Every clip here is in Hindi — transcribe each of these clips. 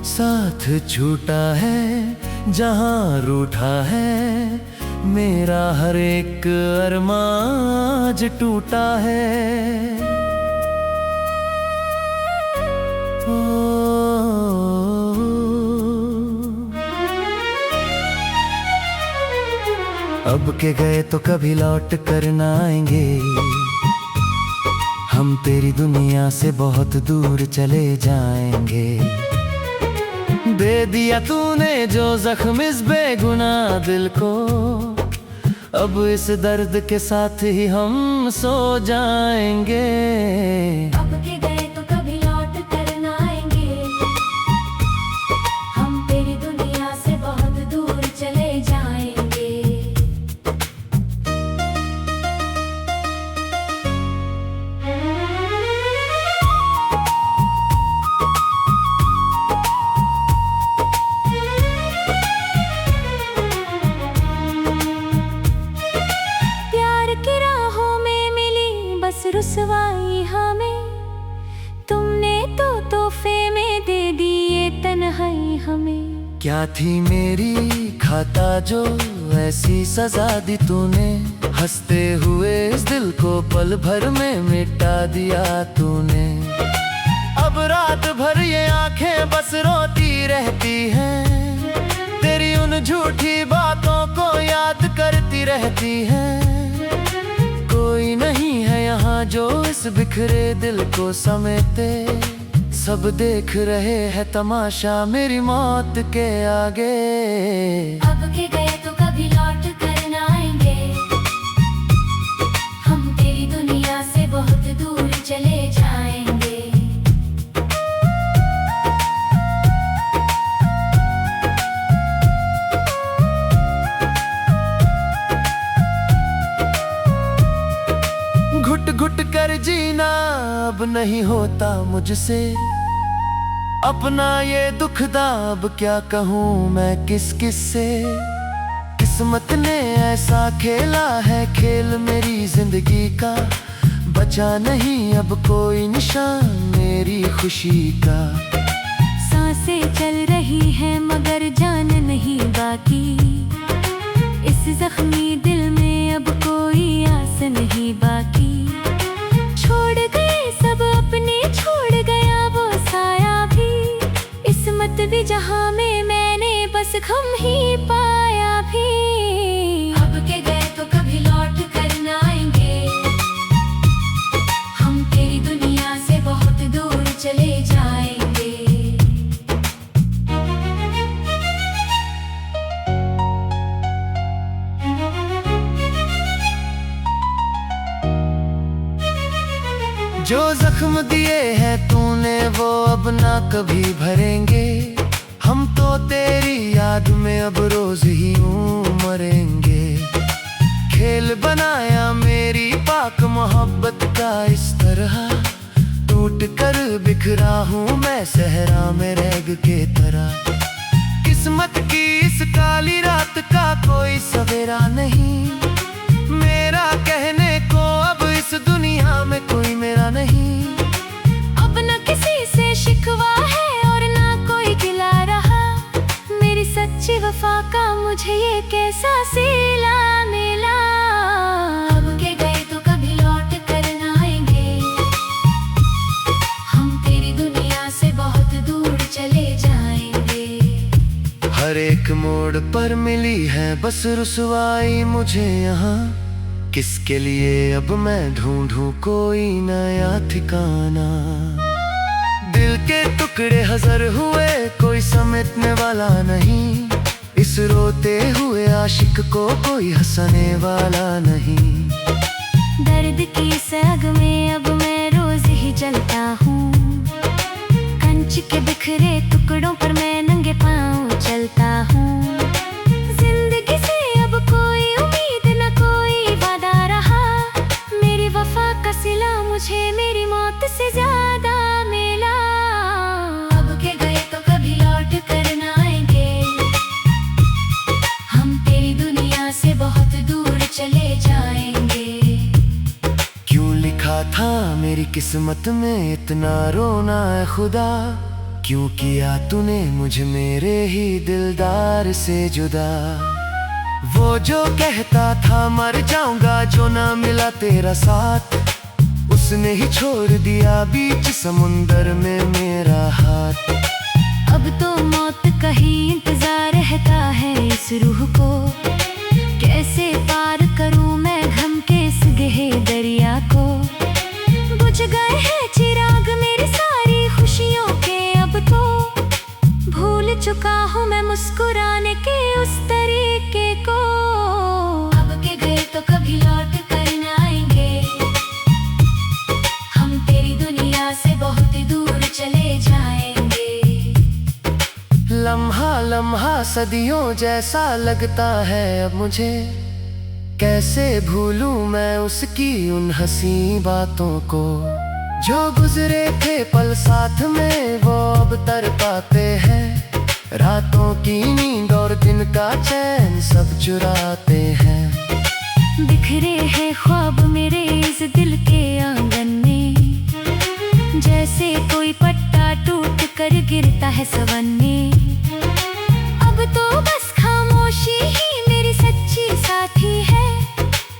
साथ छूटा है जहां रूठा है, मेरा हर एक अरमां आज टूटा है। ओ, अब के गए तो कभी लौट कर ना आएंगे, हम तेरी दुनिया से बहुत दूर चले जाएंगे। दे दिया तूने जो जख्म इस बेगुनाह दिल को, अब इस दर्द के साथ ही हम सो जाएंगे। अब के गए तो कभी लौट कर ना आएंगे, हम तेरी दुनिया से बहुत दूर चले जाएंगे। रुसवाई हमें तुमने तो तोहफे में दे दिए तन्हाई हमें। क्या थी मेरी खाता जो ऐसी सजा दी तूने, हंसते हुए इस दिल को पल भर में मिटा दिया तूने। अब रात भर ये आंखें बस रोती रहती हैं, तेरी उन झूठी बातों को याद करती रहती हैं। कोई नहीं है यहाँ जो इस बिखरे दिल को समेटे, सब देख रहे हैं तमाशा मेरी मौत के आगे। अब के गए तो कभी लौट कर ना आएंगे, हम तेरी दुनिया से बहुत दूर चले जाएंगे। घुट घुट कर जीना अब नहीं होता मुझसे, अपना ये दुख दा अब क्या कहूँ मैं किस किस से। किस्मत ने ऐसा खेला है खेल मेरी जिंदगी का, बचा नहीं अब कोई निशान मेरी खुशी का। सांसें चल रही हैं मगर जान नहीं बाकी, इस जख्मी दिल में अब कोई आस नहीं बाकी। छोड़ गए सब अपने, छोड़ गया वो साया भी, इसमत भी जहां में मैंने बस गम ही पाया भी। अब के गए तो कभी लौट कर ना आएंगे, हम तेरी दुनिया से बहुत दूर चले जाएंगे। जो जख्म दिए हैं तूने वो अब ना कभी भरेंगे, हम तो तेरी याद में अब रोज ही मरेंगे। खेल बनाया मेरी पाक मोहब्बत का इस तरह, टूट कर बिखरा हूँ मैं सहरा में रैग के तरह। किस्मत की इस काली रात का कोई सवेरा नहीं, मेरा कहने को अब इस दुनिया में कोई मेरा नहीं। अब न किसी से शिकवा है और ना कोई गिला रहा, मेरी सच्ची वफा का मुझे ये कैसा सिला मिला। अब के गए तो कभी लौट कर ना आएंगे, हम तेरी दुनिया से बहुत दूर चले जाएंगे। हर एक मोड़ पर मिली है बस रुसवाई मुझे यहाँ, किसके लिए अब मैं ढूंढूं कोई नया ठिकाना। दिल के टुकड़े हजार हुए कोई समेटने वाला नहीं, इस रोते हुए आशिक को कोई हंसने वाला नहीं। दर्द की सग में अब मैं रोज ही चलता हूँ, कंच के बिखरे टुकड़ों पर मैं नंगे पाँव चलता हूँ। जिंदगी से अब कोई उम्मीद न कोई वादा रहा, मेरी वफा का सिला मुझे मेरी मौत से ज्यादा मिला। अब के गए तो कभी लौट कर ना आएंगे, हम तेरी दुनिया से बहुत दूर चले जाएंगे। क्यों लिखा था मेरी किस्मत में इतना रोना है खुदा, क्यों किया तूने मुझे मेरे ही दिलदार से जुदा। वो जो कहता था मर जाऊंगा जो ना मिला तेरा साथ, उसने ही छोड़ दिया बीच समुंदर में मेरा हाथ। अब तो मौत का ही इंतजार रहता है इस रूह को, कैसे पार करूं मैं गम के इस गहरे दरिया को। बुझ गए हैं चिराग मेरी सारी खुशियों के, अब तो भूल चुका हूं मैं मुस्कुराने के उस तरीके को। अब के गए तो कभी लौट कर न आएंगे, हम तेरी दुनिया से बहुत दूर चले जाएंगे। लम्हा लम्हा सदियों जैसा लगता है अब मुझे, कैसे भूलूं मैं उसकी उन हंसी बातों को। जो गुजरे थे पल साथ में वो अब तड़पाते हैं, रातों की नींद और दिन का चैन सब चुराते हैं। बिखरे हैं ख्वाब मेरे इस दिल के आंगन में, जैसे कोई पट्टा टूट कर गिरता है सवन में। अब तो बस खामोशी ही मेरी सच्ची साथी है,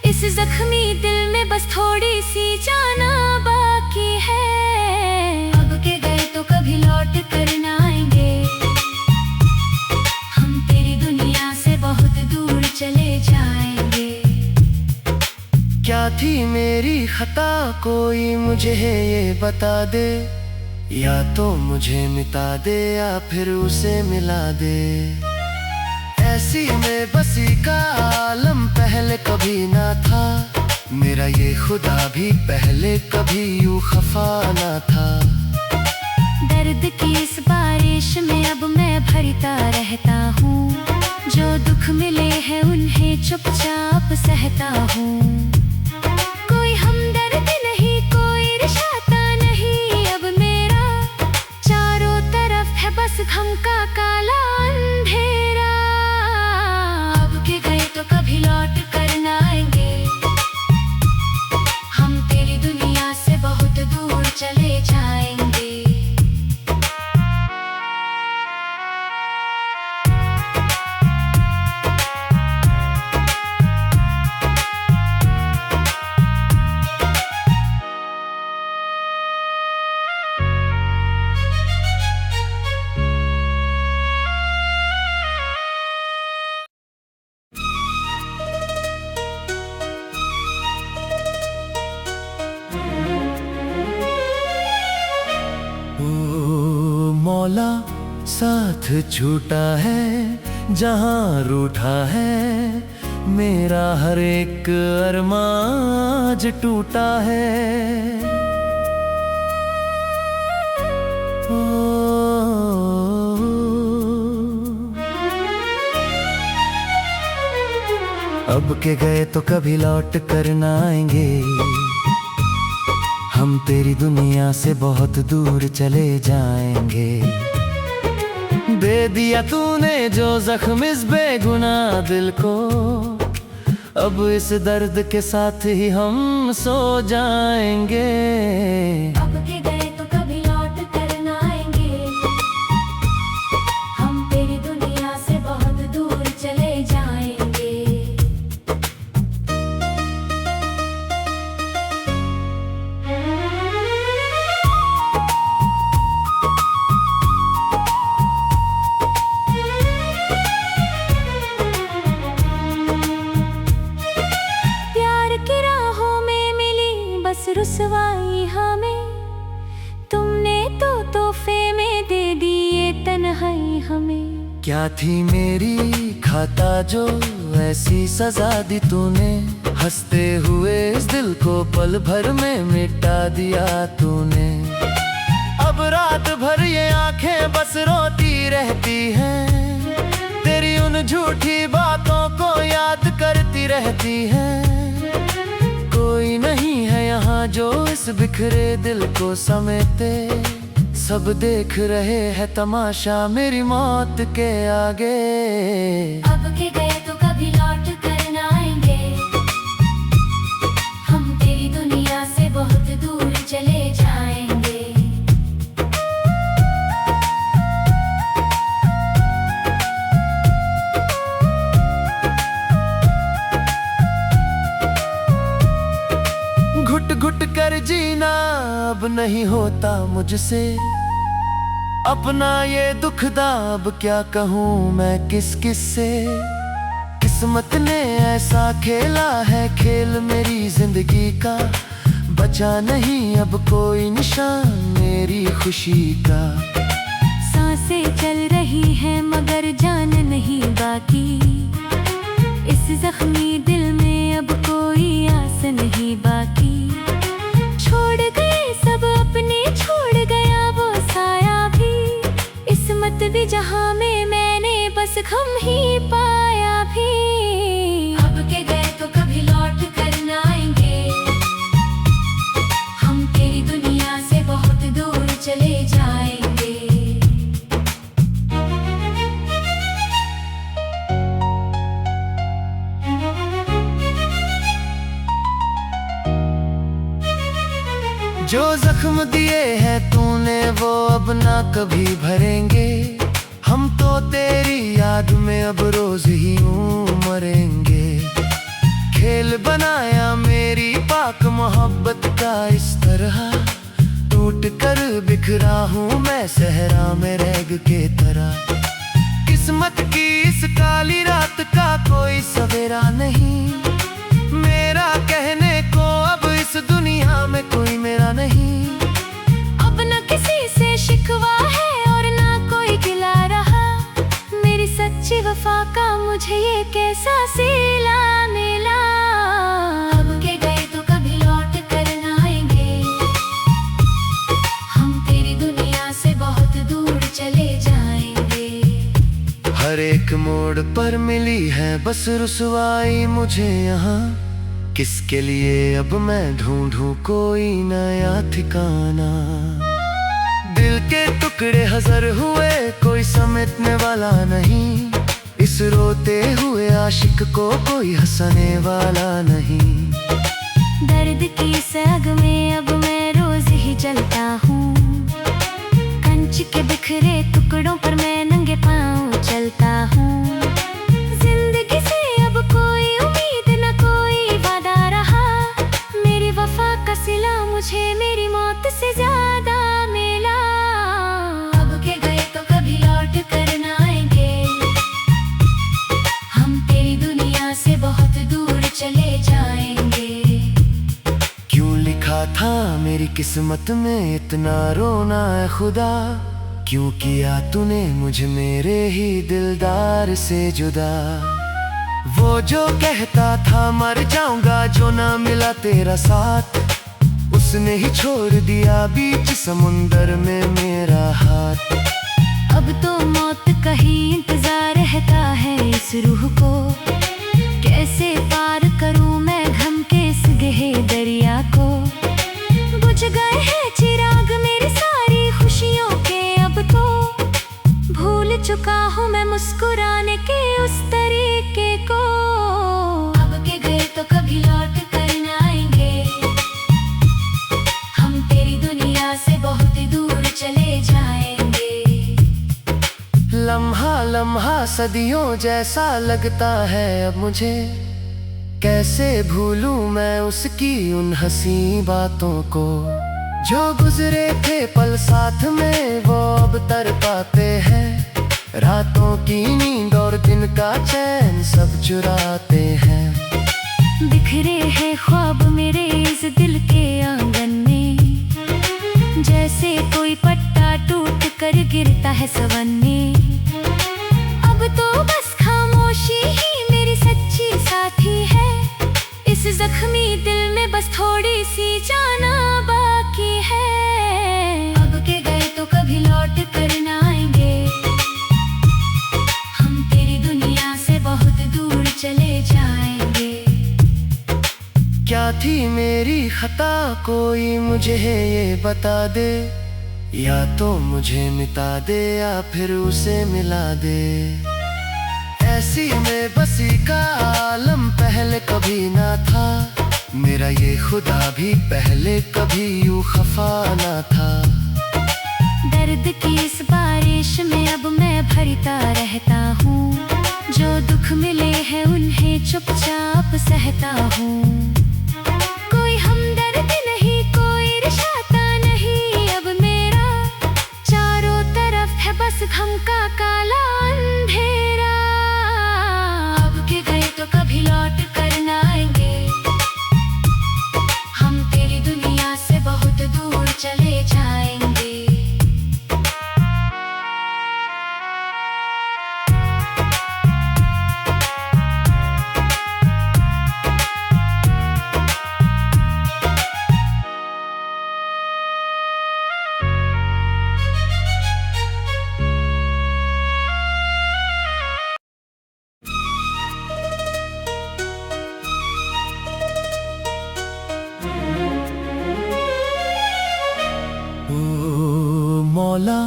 इस जख्मी दिल में बस थोड़ी सी जाना बाकी है। अब के गए तो कभी लौट कर न आएंगे, हम तेरी दुनिया से बहुत दूर चले जाएंगे। क्या थी मेरी खता कोई मुझे ये बता दे, या तो मुझे मिटा दे या फिर उसे मिला दे। ऐसी में बसी का आलम पहले कभी ना था, मेरा ये खुदा भी पहले कभी यूं खफा ना था। दर्द की इस बारिश में अब मैं भरता रहता हूँ, जो दुख मिले हैं उन्हें चुपचाप सहता हूँ। कोई हमदर्द नहीं कोई रिश्ता नहीं अब मेरा, चारों तरफ है बस गम का काला अंधेरा। अब के गए तो कभी लौट कर न आएंगे, हम तेरी दुनिया से बहुत दूर चले जाएंगे। मौला साथ छूटा है जहां रूठा है, मेरा हर एक अरमान आज टूटा है। ओ, अब के गए तो कभी लौट कर न आएंगे, हम तेरी दुनिया से बहुत दूर चले जाएंगे। दे दिया तूने जो जख्म इस बेगुनाह दिल को, अब इस दर्द के साथ ही हम सो जाएंगे। अब के गए तो कभी लौट कर न आएंगे, हम तेरी दुनिया से बहुत दूर चले जाएंगे। रुसवाई हमें तुमने तो तोहफे में दे दिए तन्हाई हमें। क्या थी मेरी खाता जो ऐसी सजा दी तूने, हंसते हुए इस दिल को पल भर में मिटा दिया तूने। अब रात भर ये आंखें बस रोती रहती हैं, तेरी उन झूठी बातों को याद करती रहती हैं। कोई नहीं है यहाँ जो इस बिखरे दिल को समेटे, सब देख रहे हैं तमाशा मेरी मौत के आगे। अब के गए तो कभी लौट कर न आएंगे, हम तेरी दुनिया से बहुत दूर चले जाएंगे। अब नहीं होता मुझसे अपना ये दुख दाब, क्या कहूँ मैं किस किस से। किस्मत ने ऐसा खेला है खेल मेरी जिंदगी का, बचा नहीं अब कोई निशान मेरी खुशी का। सांसें चल रही हैं मगर जान नहीं बाकी, इस जख्मी दिल में अब कोई आस नहीं बाकी। छोड़ गए सब अपने, छोड़ गया वो साया भी, किस्मत भी जहां में मैंने बस गम ही पाया भी। अब के गए तो कभी लौट कर ना आएंगे, हम तेरी दुनिया से बहुत दूर चले जाएंगे। जो जख्म दिए हैं तूने वो अब ना कभी भरेंगे, हम तो तेरी याद में अब रोज ही यूं मरेंगे। खेल बनाया मेरी पाक मोहब्बत का इस तरह, टूट कर बिखरा हूँ मैं सहरा में रैग के तरह। किस्मत की इस काली रात का कोई सवेरा नहीं, मेरा कहने को अब इस दुनिया में कोई मेरा नहीं। अब न किसी से शिकवा है और ना कोई गिला रहा, मेरी सच्ची वफा का मुझे ये कैसा सिला मिला। अब के गए तो कभी लौट कर ना आएंगे, हम तेरी दुनिया से बहुत दूर चले जाएंगे। हर एक मोड़ पर मिली है बस रुसवाई मुझे यहाँ, किसके लिए अब मैं ढूंढूं कोई नया ठिकाना। दिल के टुकड़े हजार हुए कोई समेटने वाला नहीं, इस रोते हुए आशिक को कोई हंसने वाला नहीं। दर्द की इस आग में अब मैं रोज ही जलता हूँ, कंच के बिखरे टुकड़ों पर मैं नंगे पांव चलता हूँ। जिंदगी से अब कोई उम्मीद न कोई वादा रहा, मेरी वफा का सिला मुझे मेरी मौत से ज्यादा मिला। अब के गए तो कभी लौट कर ना आएंगे, हम तेरी दुनिया से बहुत दूर चले जाएंगे। क्यों लिखा था मेरी किस्मत में इतना रोना है खुदा, क्यों किया तूने मुझे मेरे ही दिलदार से जुदा। वो जो कहता था मर जाऊंगा जो ना मिला तेरा साथ, उसने ही छोड़ दिया बीच समुंदर में मेरा हाथ। अब तो मौत का ही इंतजार रहता है इस रूह को, कैसे पार करूं मैं गम के इस गहरे दरिया को। बुझ गए हैं चिराग मेरी सारी खुशियों के, अब तो भूल चुका हूँ मैं मुस्कुराने के उस तरीके को। अब के गए तो कभी लौट कर न आएंगे, हम तेरी दुनिया से बहुत दूर चले जाएंगे। लम्हा लम्हा सदियों जैसा लगता है अब मुझे, कैसे भूलूं मैं उसकी उन हंसी बातों को। जो गुजरे थे पल साथ में वो अब तर पाते हैं, रातों की नींद और दिन का चैन सब चुराते हैं। बिखरे हैं ख्वाब मेरे इस दिल के आंगन में, जैसे कोई पट्टा टूट कर गिरता है सवन में। अब तो बस खामोशी ही मेरी सच्ची साथी है, इस जख्मी दिल में बस थोड़ी सी जाना बाकी है। अब के गए तो कभी लौट कर ना आएंगे, हम तेरी दुनिया से बहुत दूर चले जाएंगे। क्या थी मेरी खता कोई मुझे ये बता दे, या तो मुझे मिटा दे या फिर उसे मिला दे। ऐसी में बसी का आलम पहले कभी ना था, मेरा ये खुदा भी पहले कभी यूं खफा ना था। दर्द की इस बारिश में अब मैं भरता रहता हूँ, जो दुख मिले हैं उन्हें चुपचाप सहता हूँ। कोई हमदर्द नहीं कोई रिश्ता नहीं, बस घम का काला अंधेरा। अब के गए तो कभी लौट कर न आएंगे, हम तेरी दुनिया से बहुत दूर चले जाएंगे। मौला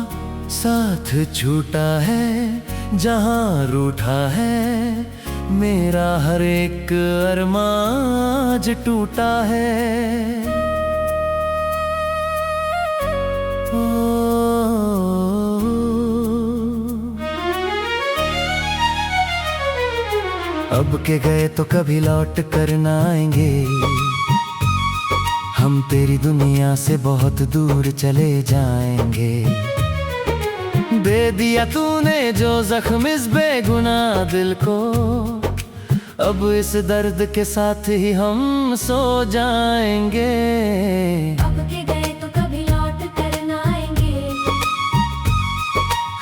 साथ छूटा है जहां रूठा है, मेरा हर एक अरमान आज टूटा है। ओ, अब के गए तो कभी लौट कर ना आएंगे, हम तेरी दुनिया से बहुत दूर चले जाएंगे। दे दिया तूने जो जख्म इस बेगुनाह दिल को, अब इस दर्द के साथ ही हम सो जाएंगे। अब के गए तो कभी लौट कर न आएंगे,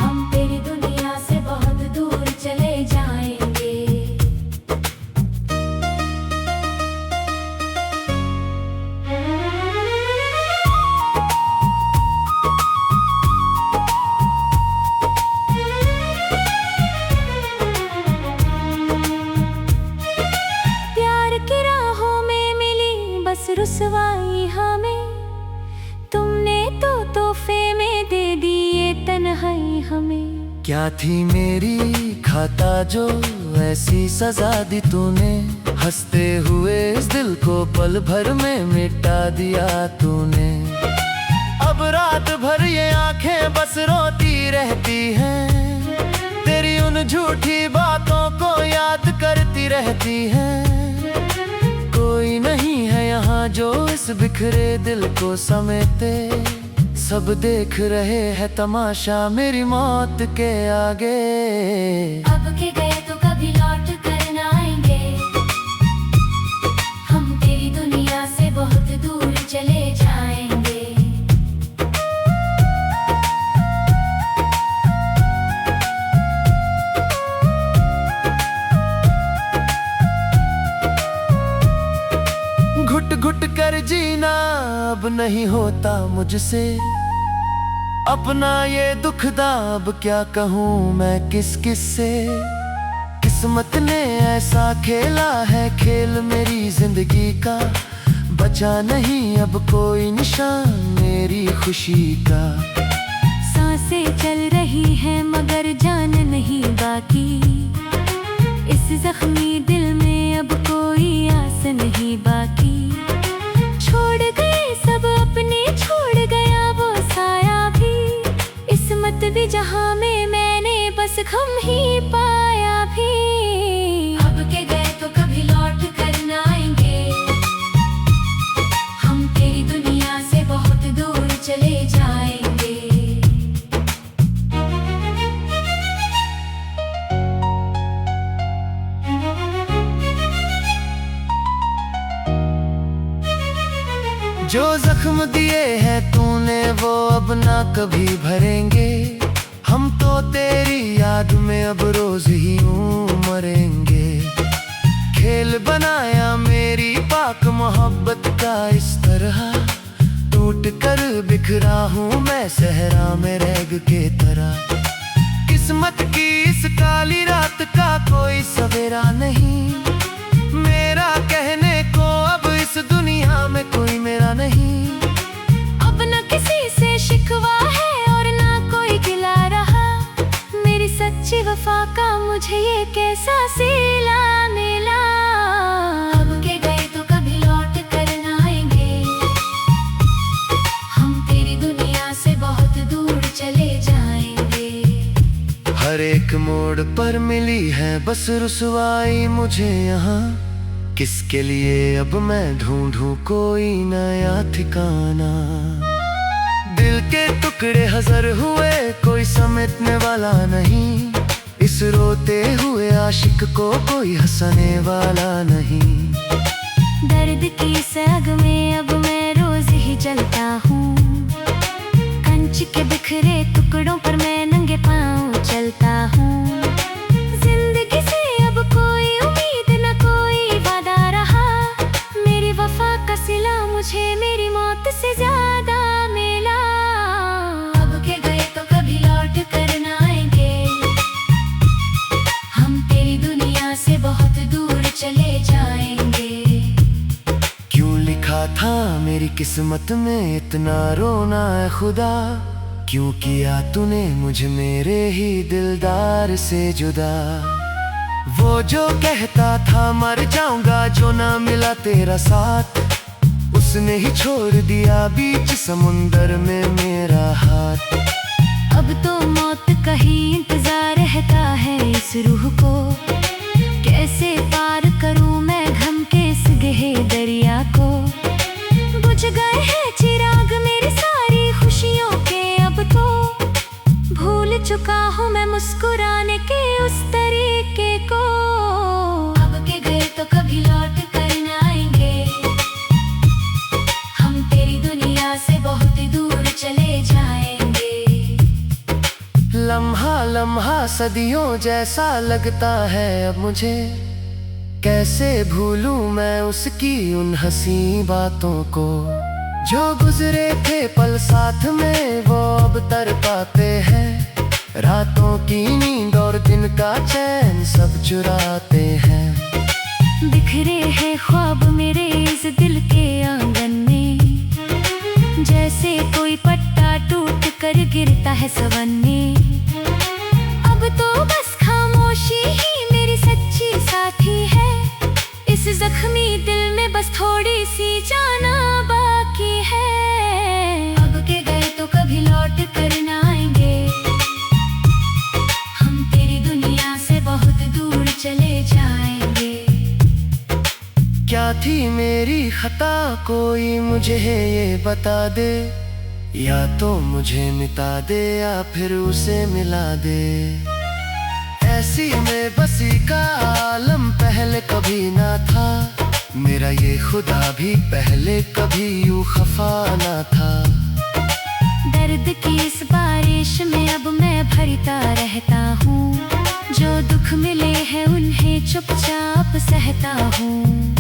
हम तेरी दुनिया से बहुत दूर चले जाएंगे। रुसवाई हमें तुमने तो तोहफे में दे दिए तन्हाई हमें। क्या थी मेरी खाता जो ऐसी सजा दी तूने, हंसते हुए इस दिल को पल भर में मिटा दिया तूने। अब रात भर ये आंखें बस रोती रहती हैं, तेरी उन झूठी बातों को याद करती रहती हैं। कोई नहीं है यहाँ जो इस बिखरे दिल को समेटे, सब देख रहे हैं तमाशा मेरी मौत के आगे। अब के गए तो कभी लौट कर न आएंगे, हम तेरी दुनिया से बहुत दूर चले जाएंगे। घुट घुट कर जीना अब नहीं होता मुझसे, अपना ये दुख दाब क्या कहूँ मैं किस किस से। किस्मत ने ऐसा खेला है खेल मेरी जिंदगी का, बचा नहीं अब कोई निशान मेरी खुशी का। सांसें चल रही हैं मगर जान नहीं बाकी, इस जख्मी दिल में अब कोई आस नहीं बाकी। छोड़ गए सब अपने, छोड़ गया वो साया भी, किस्मत भी जहां में मैंने बस गम ही पाया भी। अब के गए तो कभी लौट कर न आएंगे, हम तेरी दुनिया से बहुत दूर चले जाएंगे। जो जख्म दिए हैं तूने वो अब ना कभी भरेंगे, हम तो तेरी याद में अब रोज ही यूं मरेंगे। खेल बनाया मेरी पाक मोहब्बत का इस तरह, टूट कर बिखरा हूँ मैं सहरा में रैग के तरह। किस्मत की इस काली रात का कोई सवेरा नहीं, मेरा कहने को अब इस दुनिया में कोई मेरा नहीं। अब न किसी से शिकवा है और ना कोई गिला रहा, मेरी सच्ची वफा का मुझे ये कैसा सिला मिला। अब के गए तो कभी लौट कर न आएंगे, हम तेरी दुनिया से बहुत दूर चले जाएंगे। हर एक मोड़ पर मिली है बस रुसवाई मुझे यहाँ, किसके लिए अब मैं ढूंढूं कोई नया ठिकाना। दिल के टुकड़े हजार हुए, कोई समेटने वाला नहीं। इस रोते हुए आशिक को कोई हंसने वाला नहीं। दर्द की इस आग में अब मैं रोज ही जलता हूँ। कंच के बिखरे टुकड़ों पर मैं नंगे पाँव चलता हूँ। जिंदगी से अब कोई उम्मीद न कोई वादा रहा। मेरी वफा का सिला मुझे मेरी मौत से ज्यादा मिला। अब के गए तो कभी लौट कर न आएंगे, हम तेरी दुनिया से बहुत दूर चले जाएंगे। क्यों लिखा था मेरी किस्मत में इतना रोना है खुदा, क्यों किया तूने मुझे मेरे ही दिलदार से जुदा। वो जो कहता था मर जाऊंगा जो ना मिला तेरा साथ, उसने ही छोड़ दिया बीच समुंदर में मेरा हाथ। अब तो मौत का ही इंतजार रहता है इस रूह को। कैसे पार करूं मैं गम के इस गहरे दरिया को। बुझ गए हैं चिराग मेरी सारी खुशियों के अब तो। भूल चुका हूँ मैं मुस्कुराने के उस तरीके को। अब के गए तो कभी लौट कर न आएंगे, हम तेरी दुनिया से बहुत दूर चले जाएंगे। लम्हा लम्हा सदियों जैसा लगता है अब मुझे, कैसे भूलूं मैं उसकी उन हंसी बातों को। जो गुजरे थे पल साथ में वो अब तड़पाते हैं, रातों की नींद और दिन का चैन सब चुराते हैं। बिखरे हैं ख्वाब मेरे इस दिल के आंगन में, जैसे कोई पट्टा टूट कर गिरता है सवन में। अब तो बस खामोशी ही मेरी सच्ची साथी है। इस जख्मी दिल में बस थोड़ी सी जाना बाकी है। अब के गए तो कभी लौट कर न आएंगे, हम तेरी दुनिया से बहुत दूर चले जाएंगे। क्या थी मेरी खता कोई मुझे ये बता दे, या तो मुझे मिटा दे या फिर उसे मिला दे। ऐसी में बसी का आलम पहले कभी ना था, मेरा ये खुदा भी पहले कभी यूं खफा ना था। दर्द की इस बारिश में अब मैं भरता रहता हूँ। जो दुख मिले हैं उन्हें चुपचाप सहता हूँ।